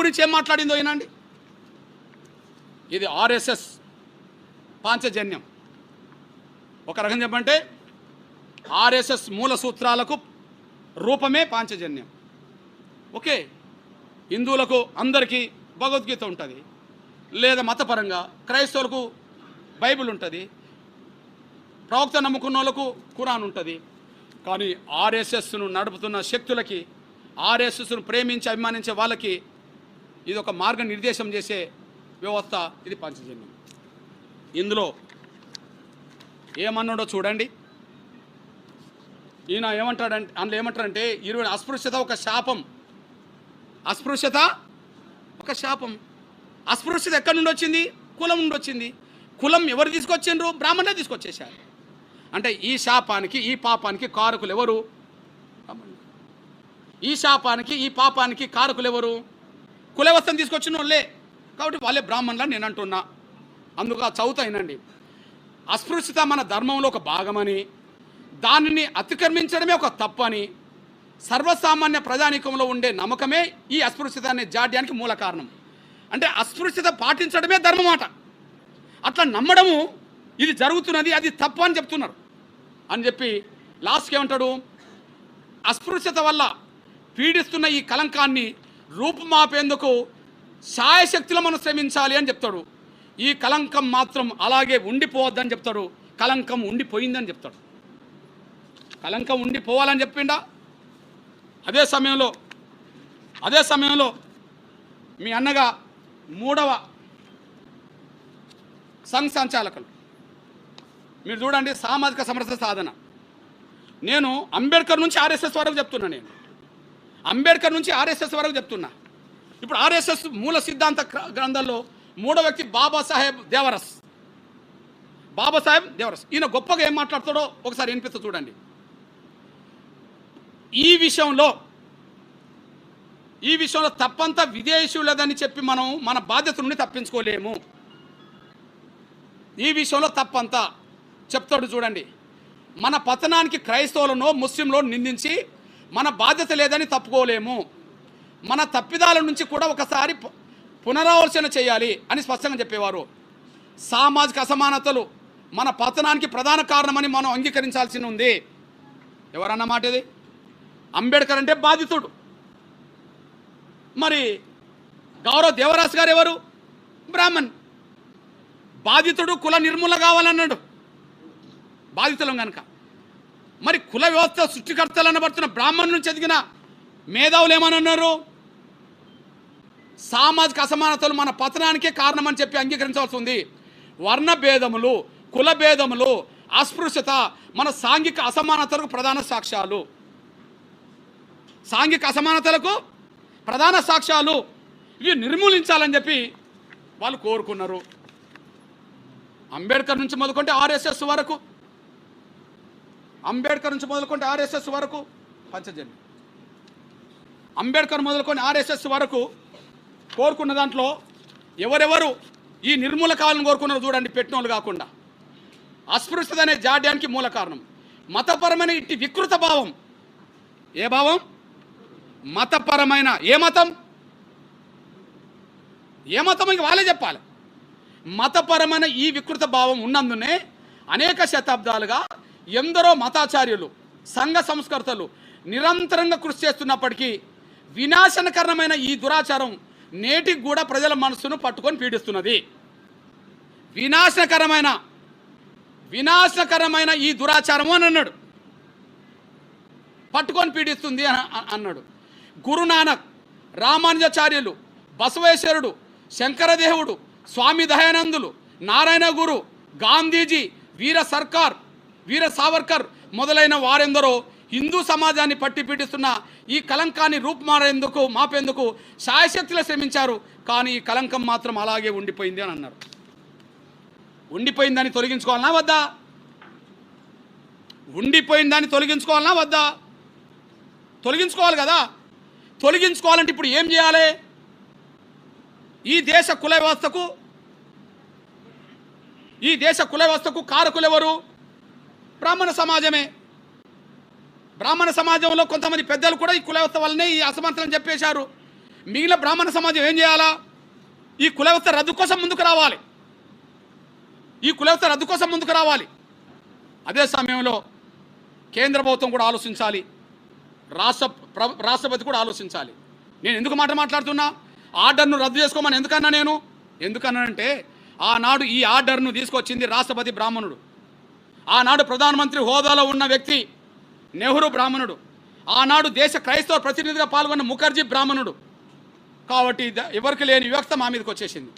గురించి ఏం మాట్లాడిందో వినండి. ఇది ఆర్ఎస్ఎస్ పాంచజన్యం. ఒక రకం చెప్పంటే ఆర్ఎస్ఎస్ మూల సూత్రాలకు రూపమే పాంచజన్యం. ఓకే, హిందువులకు అందరికీ భగవద్గీత ఉంటుంది, లేదా మతపరంగా క్రైస్తవులకు బైబిల్ ఉంటుంది, ప్రవక్త నమ్ముకున్న వాళ్ళకు ఖురాన్ ఉంటుంది. కానీ ఆర్ఎస్ఎస్ను నడుపుతున్న శక్తులకి, ఆర్ఎస్ఎస్ను ప్రేమించి అభిమానించే వాళ్ళకి ఇది ఒక మార్గనిర్దేశం చేసే వ్యవస్థ. ఇది పాంచజన్యం. ఇందులో ఏమన్నాడో చూడండి. ఈయన ఏమంటాడంటే, అందులో ఏమంటారంటే 20 అస్పృశ్యత ఒక శాపం. అస్పృశ్యత ఒక శాపం. అస్పృశ్యత ఎక్కడి నుండి వచ్చింది? కులం నుండి వచ్చింది. కులం ఎవరు తీసుకొచ్చిండ్రు? బ్రాహ్మణులే తీసుకొచ్చేసారు. అంటే ఈ శాపానికి ఈ పాపానికి కారకులు ఎవరు? ఈ శాపానికి ఈ పాపానికి కారకులు ఎవరు? కులవస్థను తీసుకొచ్చిన వాళ్ళే. కాబట్టి వాళ్ళే బ్రాహ్మణులని నేను అంటున్నా. అందుకు చదువుతాయినండి. అస్పృశ్యత మన ధర్మంలో ఒక భాగమని, దానిని అతిక్రమించడమే ఒక తప్పని సర్వసామాన్య ప్రజానీకంలో ఉండే నమ్మకమే ఈ అస్పృశ్యత అనే జాడ్యానికి మూల కారణం. అంటే అస్పృశ్యత పాటించడమే ధర్మమాట. అట్లా నమ్మడము ఇది జరుగుతున్నది, అది తప్పు అని చెప్తున్నారు అని చెప్పి లాస్ట్కి ఏమంటాడు? అస్పృశ్యత వల్ల పీడిస్తున్న ఈ కలంకాన్ని రూపుమాపేందుకు శాయశక్తిలో మనం శ్రమించాలి అని చెప్తాడు. ఈ కలంకం మాత్రం అలాగే ఉండిపోవద్దని చెప్తాడు. కలంకం ఉండిపోయిందని చెప్తాడు. కలంకం ఉండిపోవాలని చెప్పిండా? అదే సమయంలో మీ అన్నగా 3వ సంఘ సంచాలకులు మీరు చూడండి, సామాజిక సమరస సాధన. నేను అంబేద్కర్ నుంచి ఆర్ఎస్ఎస్ వరకు చెప్తున్నా. నేను అంబేద్కర్ నుంచి ఆర్ఎస్ఎస్ వరకు చెప్తున్నా. ఇప్పుడు ఆర్ఎస్ఎస్ మూల సిద్ధాంత గ్రంథంలో 3వ వ్యక్తి బాబాసాహెబ్ దేవరస్. ఈయన గొప్పగా ఏం మాట్లాడతాడో ఒకసారి వినిపిస్తా చూడండి. ఈ విషయంలో తప్పంతా విదేశీయులదని చెప్పి మనం మన బాధ్యత నుండి తప్పించుకోలేము. ఈ విషయంలో తప్పంతా చెప్తాడు చూడండి. మన పతనానికి క్రైస్తవులను ముస్లింలో నిందించి మన బాధ్యత లేదని తప్పుకోలేము. మన తప్పిదాల నుంచి కూడా ఒకసారి పునరాలోచన చేయాలి అని స్పష్టంగా చెప్పేవారు. సామాజిక అసమానతలు మన పతనానికి ప్రధాన కారణమని మనం అంగీకరించాల్సి ఉంది. ఎవరన్న మాట ఇది? అంబేద్కర్ అంటే బాధితుడు. మరి గౌరవ్ దేవరాస్ గారు ఎవరు? బ్రాహ్మణ్. బాధితుడు కుల నిర్మూలన కావాలన్నాడు బాధితులం కనుక. మరి కుల వ్యవస్థ సృష్టికర్తలు అనబడుతున్న బ్రాహ్మణ్ నుంచి ఎదిగిన మేధావులు ఏమన్నారు? సామాజిక అసమానతలు మన పతనానికే కారణమని చెప్పి అంగీకరించాల్సి ఉంది. వర్ణ భేదములు, కుల భేదములు, అస్పృశ్యత మన సాంఘిక అసమానతలకు ప్రధాన సాక్ష్యాలు. సాంఘిక అసమానతలకు ప్రధాన సాక్ష్యాలు. ఇవి నిర్మూలించాలని చెప్పి వాళ్ళు కోరుకున్నారు. అంబేద్కర్ నుంచి మొదలుకుంటే ఆర్ఎస్ఎస్ వరకు పంచజన్యం. అంబేద్కర్ మొదలుకొని ఆర్ఎస్ఎస్ వరకు కోరుకున్న దాంట్లో ఎవరెవరు ఈ నిర్మూల కావాలని కోరుకున్నారు చూడండి, పెట్టినోళ్ళు కాకుండా. అస్పృశ్యత అనే జాడ్యానికి మూల కారణం మతపరమైన ఇట్టి వికృత భావం. ఏ భావం? మతపరమైన. ఏ మతం ఇంక వాళ్ళే చెప్పాలి. మతపరమైన ఈ వికృత భావం ఉన్నందునే అనేక శతాబ్దాలుగా ఎందరో మతాచార్యులు, సంఘ సంస్కర్తలు నిరంతరంగా కృషి చేస్తున్నప్పటికీ వినాశనకరమైన ఈ దురాచారం నేటికి కూడా ప్రజల మనస్సును పట్టుకొని పీడిస్తున్నది. వినాశనకరమైన ఈ దురాచారము అని అన్నాడు. పట్టుకొని పీడిస్తుంది అన్నాడు. గురునానక్, రామానుజాచార్యులు, బసవేశ్వరుడు, శంకరదేవుడు, స్వామి దయానందులు, నారాయణ గురు, గాంధీజీ, వీర సావర్కర్ మొదలైన వారెందరో హిందూ సమాజాన్ని పట్టి పీడిస్తున్న ఈ కలంకాన్ని మాపేందుకు శాయశక్తిలో శ్రమించారు. కానీ ఈ కలంకం మాత్రం అలాగే ఉండిపోయింది అని అన్నారు. ఉండిపోయిందని తొలగించుకోవాలన్నా వద్దా? తొలగించుకోవాలి కదా. తొలగించుకోవాలంటే ఇప్పుడు ఏం చేయాలి? ఈ దేశ కుల వ్యవస్థకు కారకులు ఎవరు? బ్రాహ్మణ సమాజమే. బ్రాహ్మణ సమాజంలో కొంతమంది పెద్దలు కూడా ఈ కుల వ్యవస్థ వల్లనే ఈ అసమానతలను చెప్పేశారు. మిగిలిన బ్రాహ్మణ సమాజం ఏం చేయాలా? ఈ కుల వ్యవస్థ రద్దు కోసం ముందుకు రావాలి. ఈ కుల వ్యవస్థ రద్దు కోసం ముందుకు రావాలి. అదే సమయంలో కేంద్ర ప్రభుత్వం కూడా ఆలోచించాలి, రాష్ట్రపతి కూడా ఆలోచించాలి. నేను ఎందుకు మాట్లాడుతున్నా? ఆర్డర్ను రద్దు చేసుకోమని ఎందుకన్నానంటే ఆనాడు ఈ ఆర్డర్ను తీసుకొచ్చింది రాష్ట్రపతి బ్రాహ్మణుడు. ఆనాడు ప్రధానమంత్రి హోదాలో ఉన్న వ్యక్తి నెహ్రూ బ్రాహ్మణుడు. ఆనాడు దేశ క్రైస్తవ ప్రతినిధిగా పాల్గొన్న ముఖర్జీ బ్రాహ్మణుడు. కాబట్టి ఎవరికి లేని వివక్ష మా మీదకి వచ్చేసింది.